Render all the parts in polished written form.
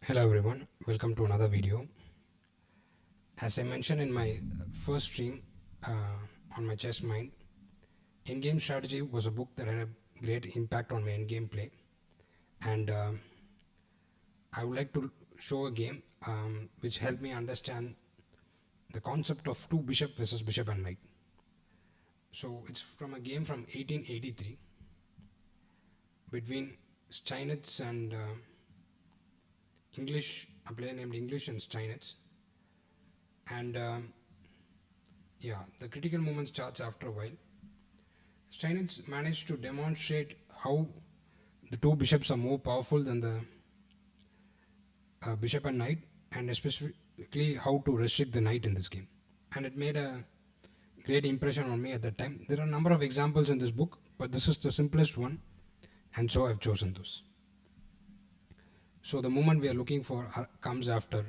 Hello everyone, welcome to another video. As I mentioned in my first stream on my chess mind, in-game strategy was a book that had a great impact on my in-game play, and I would like to show a game which helped me understand the concept of two bishop versus bishop and knight. So it's from a game from 1883 between Steinitz and a player named English and Steinitz, and the critical moment starts after a while. Steinitz managed to demonstrate how the two bishops are more powerful than the bishop and knight, and specifically how to restrict the knight in this game. And it made a great impression on me at that time. There are a number of examples in this book, but this is the simplest one, and so I've chosen this. So the movement we are looking for comes after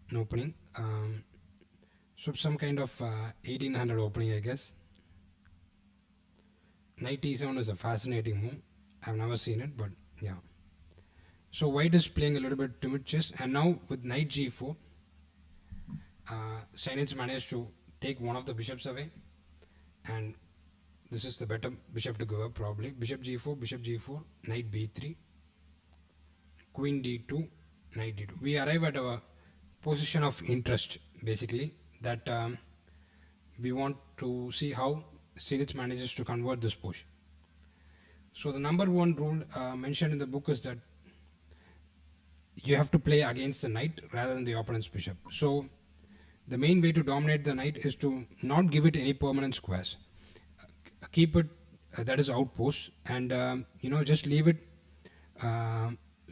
an opening. So some kind of 1800 opening, I guess. Knight e7 is a fascinating move. I've never seen it, but yeah. So white is playing a little bit timid chess, and now with knight g4, Steinitz managed to take one of the bishops away, and this is the better bishop to go up probably. Bishop g4, knight b3, queen d2, knight d2. We arrive at our position of interest basically, that we want to see how Steinitz manages to convert this position. So the number one rule mentioned in the book is that you have to play against the knight rather than the opponent's bishop. So the main way to dominate the knight is to not give it any permanent squares. Keep it that is outpost, and just leave it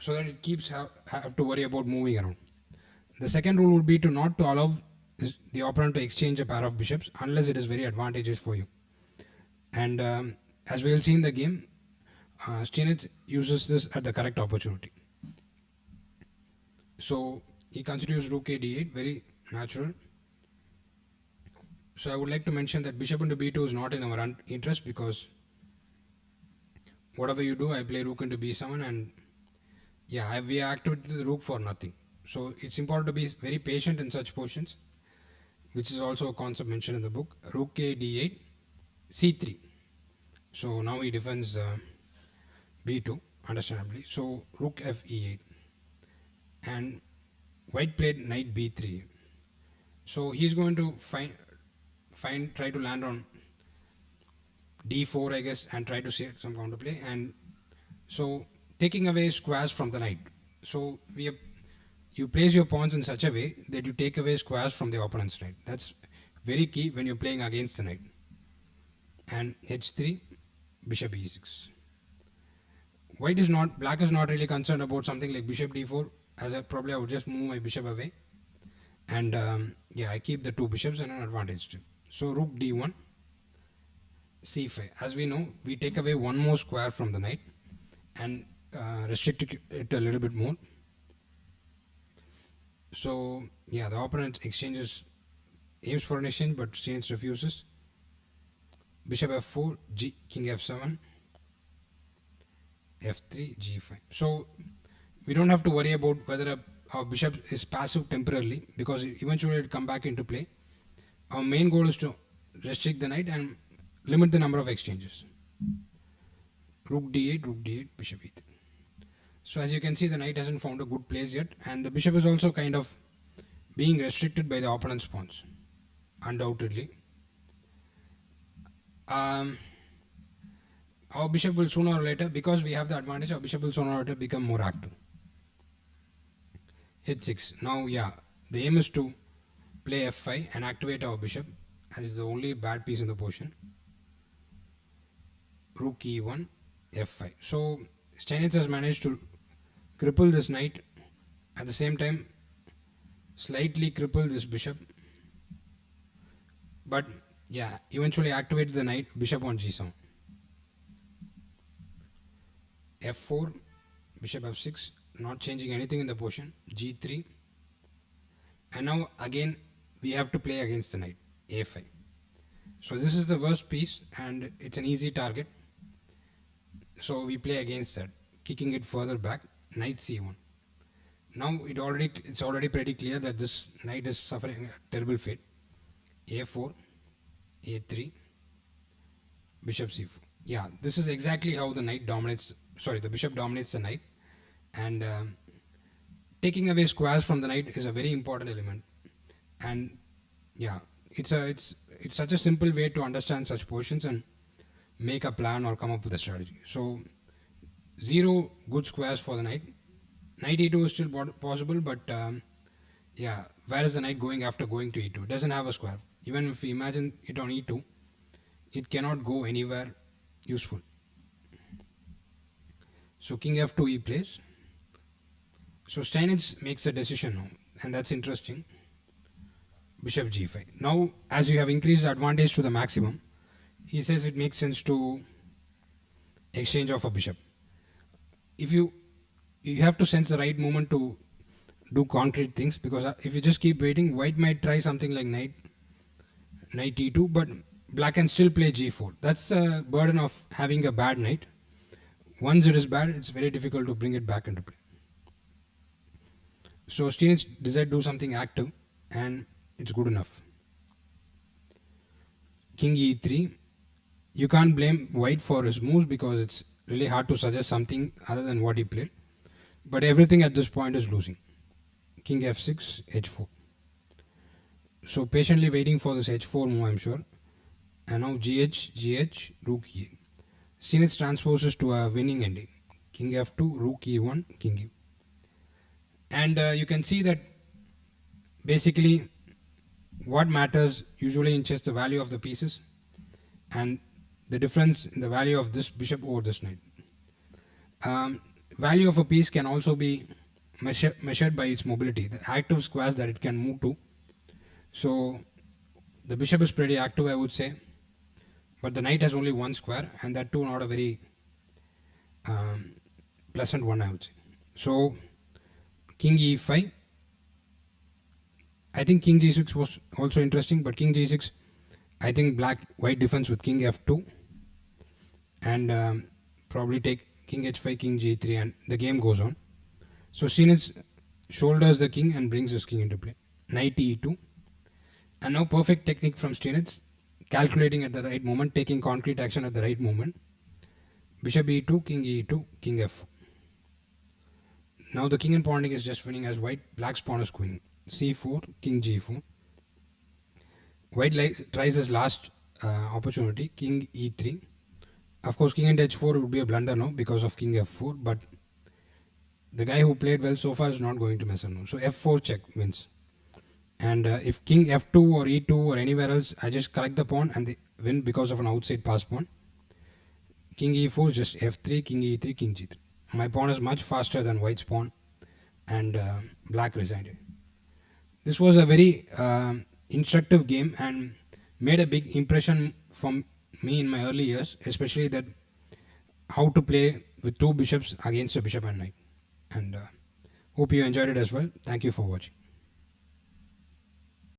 so that it keeps have to worry about moving around. The second rule would be to not to allow the opponent to exchange a pair of bishops unless it is very advantageous for you. And as we will see in the game, Steinitz uses this at the correct opportunity. So he continues rook a d8, very natural. So I would like to mention that bishop into b2 is not in our interest, because whatever you do, I play rook into b7, and we activated the rook for nothing. So it's important to be very patient in such positions, which is also a concept mentioned in the book. Rook a d8, c3. So now he defends b2, understandably. So rook f e8, and white played knight b3. So he's going to try to land on d4, I guess, and try to see some counterplay, and so taking away squares from the knight. So you place your pawns in such a way that you take away squares from the opponent's knight. That's very key when you're playing against the knight. And h3, bishop e6. Black is not really concerned about something like bishop d4, as I would just move my bishop away, and I keep the two bishops and an advantage too. So rook d1, c5. As we know, we take away one more square from the knight and restrict it a little bit more. So the opponent aims for an exchange, but Steinitz refuses. Bishop f4, king f7, f3, g5. So we don't have to worry about whether our bishop is passive temporarily, because eventually it will come back into play. Our main goal is to restrict the knight and limit the number of exchanges. Rook d8, bishop e3. So as you can see, the knight hasn't found a good place yet, and the bishop is also kind of being restricted by the opponent's pawns, undoubtedly. Our bishop will sooner or later, because we have the advantage, our bishop will sooner or later become more active. h6. Now the aim is to play f5 and activate our bishop, as the only bad piece in the position. Rook e1, f5. So Steinitz has managed to cripple this knight, at the same time slightly cripple this bishop, but eventually activate the knight, bishop on g7. f4, bishop f6, not changing anything in the position. g3, and now again we have to play against the knight, a5. So this is the worst piece, and it's an easy target, so we play against that, kicking it further back. Knight c1. Now it's already pretty clear that this knight is suffering a terrible fate. A4, A3, bishop c4. Yeah, this is exactly how the knight dominates. Sorry, the bishop dominates the knight, and taking away squares from the knight is a very important element. And yeah, it's such a simple way to understand such positions and make a plan or come up with a strategy. So zero good squares for the knight. Knight e2 is still possible, but yeah, where is the knight going after going to e2? It doesn't have a square. Even if we imagine it on e2, it cannot go anywhere useful. So king f2 he plays. So Steinitz makes a decision now, and that's interesting. Bishop g5. Now, as you have increased the advantage to the maximum, he says it makes sense to exchange of a bishop. If you have to sense the right moment to do concrete things, because if you just keep waiting, white might try something like knight e2, but black can still play g4. That's the burden of having a bad knight. Once it is bad, it's very difficult to bring it back into play. So Steinitz decided to do something active, and it's good enough. King e3. You can't blame white for his moves because it's really hard to suggest something other than what he played. But everything at this point is losing. King f6, h4. So patiently waiting for this h4 move, I'm sure. And now gh, rook e8. Steinitz transposes to a winning ending. King f2, rook e1, king e. And you can see that basically what matters usually in chess the value of the pieces and the difference in the value of this bishop over this knight. Value of a piece can also be measured by its mobility, the active squares that it can move to. So the bishop is pretty active, I would say, but the knight has only one square, and that too not a very pleasant one, I would say. So king e5. I think king g6 was also interesting, but king g6, I think white defends with king f2, and probably take king h5, king g3, and the game goes on. So Steinitz shoulders the king and brings his king into play. Knight e2. And now perfect technique from Steinitz, calculating at the right moment, taking concrete action at the right moment. Bishop e2, king e2, king f4. Now the king in pawning is just winning as black's pawn is queen. c4, king g4. White tries his last opportunity, king e3. Of course, king and h4 would be a blunder now because of king f4, but the guy who played well so far is not going to mess up now. So f4 check wins. And if king f2 or e2 or anywhere else, I just collect the pawn and they win because of an outside pass pawn. King e4, just f3, king e3, king g3. My pawn is much faster than white's pawn, and black resigned. This was a very instructive game and made a big impression from me in my early years, especially that how to play with two bishops against a bishop and knight. And hope you enjoyed it as well. Thank you for watching.